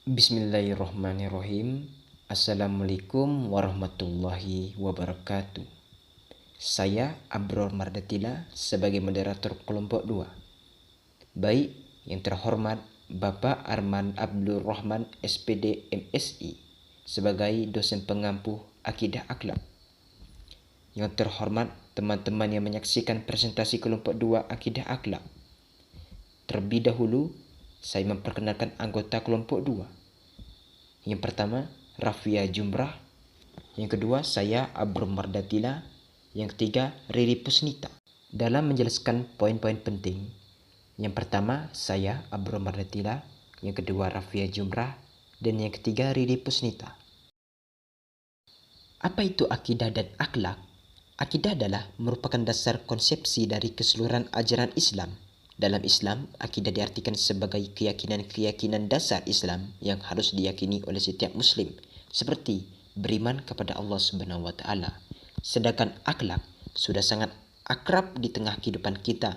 Bismillahirrahmanirrahim. Assalamualaikum warahmatullahi wabarakatuh. Saya Abror Mardatila sebagai moderator kelompok 2. Baik, yang terhormat Bapak Arman Abdul Rahman SPD MSI sebagai dosen pengampu akidah akhlak. Yang terhormat teman-teman yang menyaksikan presentasi kelompok 2 akidah akhlak. Terlebih dahulu, saya memperkenalkan anggota kelompok 2. Yang pertama, Rafia Jumrah. Yang kedua, saya Abror Mardatila. Yang ketiga, Riri Pusnita. Dalam menjelaskan poin-poin penting, yang pertama, saya Abror Mardatila. Yang kedua, Rafia Jumrah. Dan yang ketiga, Riri Pusnita. Apa itu akidah dan akhlak? Akidah adalah merupakan dasar konsepsi dari keseluruhan ajaran Islam. Dalam Islam, akidah diartikan sebagai keyakinan-keyakinan dasar Islam yang harus diyakini oleh setiap muslim, seperti beriman kepada Allah Subhanahu wa taala. Sedangkan akhlak sudah sangat akrab di tengah kehidupan kita.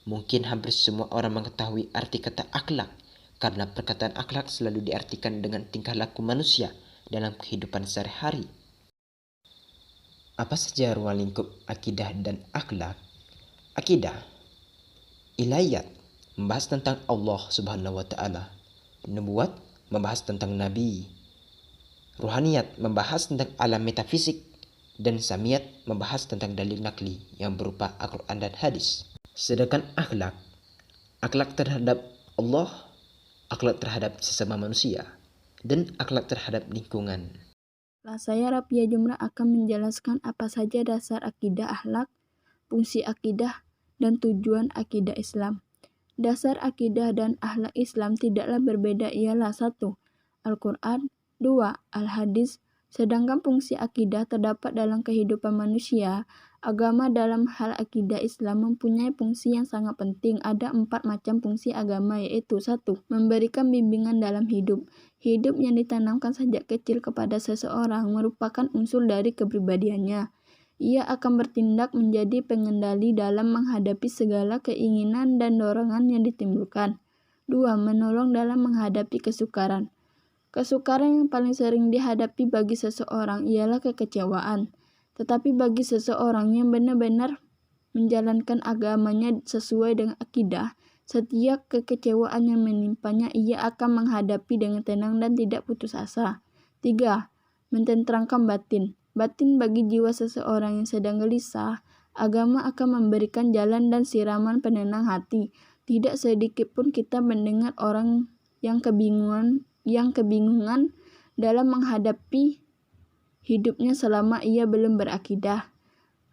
Mungkin hampir semua orang mengetahui arti kata akhlak, karena perkataan akhlak selalu diartikan dengan tingkah laku manusia dalam kehidupan sehari-hari. Apa saja ruang lingkup akidah dan akhlak? Akidah, ilahiyat, membahas tentang Allah Subhanahu wa taala. Nubuat, membahas tentang nabi. Ruhaniyat, membahas tentang alam metafisik. Dan samiyat, membahas tentang dalil nakli yang berupa Al-Quran dan hadis. Sedangkan akhlak terhadap Allah, akhlak terhadap sesama manusia, dan akhlak terhadap lingkungan. Saya Rafia Jumrah akan menjelaskan apa saja dasar akidah akhlak, fungsi akidah, dan tujuan akidah Islam. Dasar akidah dan akhlak Islam tidaklah berbeda, ialah 1. Al-Quran, 2. Al-Hadis. Sedangkan fungsi akidah terdapat dalam kehidupan manusia. Agama dalam hal akidah Islam mempunyai fungsi yang sangat penting. Ada 4 macam fungsi agama, yaitu 1. Memberikan bimbingan dalam hidup. Hidup yang ditanamkan sejak kecil kepada seseorang merupakan unsur dari kepribadiannya. Ia akan bertindak menjadi pengendali dalam menghadapi segala keinginan dan dorongan yang ditimbulkan. 2. Menolong dalam menghadapi kesukaran. Kesukaran yang paling sering dihadapi bagi seseorang ialah kekecewaan. Tetapi bagi seseorang yang benar-benar menjalankan agamanya sesuai dengan akidah, setiap kekecewaan yang menimpanya ia akan menghadapi dengan tenang dan tidak putus asa. 3. Mententeramkan batin. Batin bagi jiwa seseorang yang sedang gelisah, agama akan memberikan jalan dan siraman penenang hati. Tidak sedikit pun kita mendengar orang yang kebingungan dalam menghadapi hidupnya selama ia belum berakidah.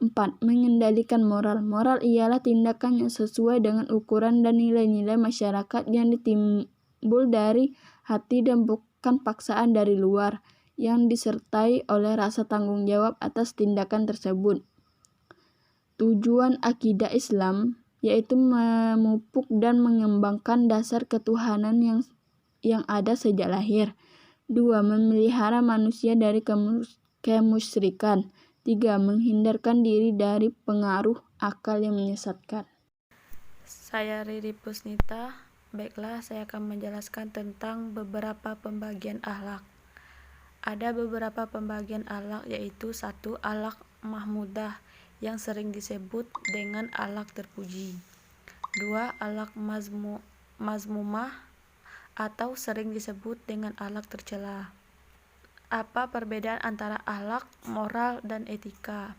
4. Mengendalikan moral. Moral ialah tindakan yang sesuai dengan ukuran dan nilai-nilai masyarakat yang ditimbul dari hati dan bukan paksaan dari luar, yang disertai oleh rasa tanggung jawab atas tindakan tersebut. Tujuan akidah Islam yaitu memupuk dan mengembangkan dasar ketuhanan yang ada sejak lahir. 2. Memelihara manusia dari kemusyrikan. 3. Menghindarkan diri dari pengaruh akal yang menyesatkan. Saya Riri Pusnita. Baiklah, saya akan menjelaskan tentang beberapa pembagian akhlak. Ada beberapa pembagian akhlak, yaitu 1. Akhlak mahmudah yang sering disebut dengan akhlak terpuji. 2. Akhlak mazmumah atau sering disebut dengan akhlak tercela. Apa perbedaan antara akhlak, moral, dan etika?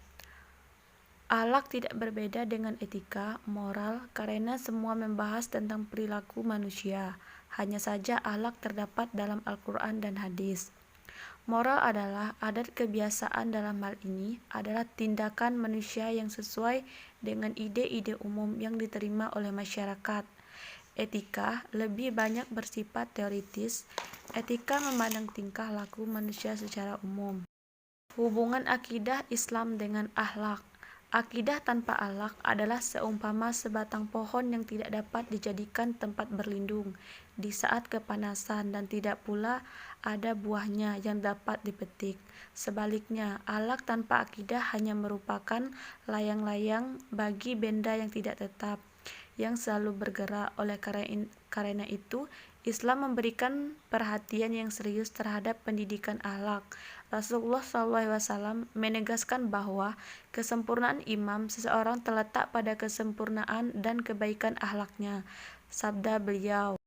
Akhlak tidak berbeda dengan etika, moral, karena semua membahas tentang perilaku manusia. Hanya saja akhlak terdapat dalam Al-Quran dan hadis. Moral adalah adat kebiasaan, dalam hal ini adalah tindakan manusia yang sesuai dengan ide-ide umum yang diterima oleh masyarakat. Etika lebih banyak bersifat teoritis. Etika memandang tingkah laku manusia secara umum. Hubungan akidah Islam dengan akhlak. Akidah tanpa akhlak adalah seumpama sebatang pohon yang tidak dapat dijadikan tempat berlindung di saat kepanasan, dan tidak pula ada buahnya yang dapat dipetik. Sebaliknya, akhlak tanpa akidah hanya merupakan layang-layang bagi benda yang tidak tetap, yang selalu bergerak. Oleh karena itu, Islam memberikan perhatian yang serius terhadap pendidikan akhlak. Rasulullah SAW menegaskan bahwa kesempurnaan imam seseorang terletak pada kesempurnaan dan kebaikan akhlaknya. Sabda beliau,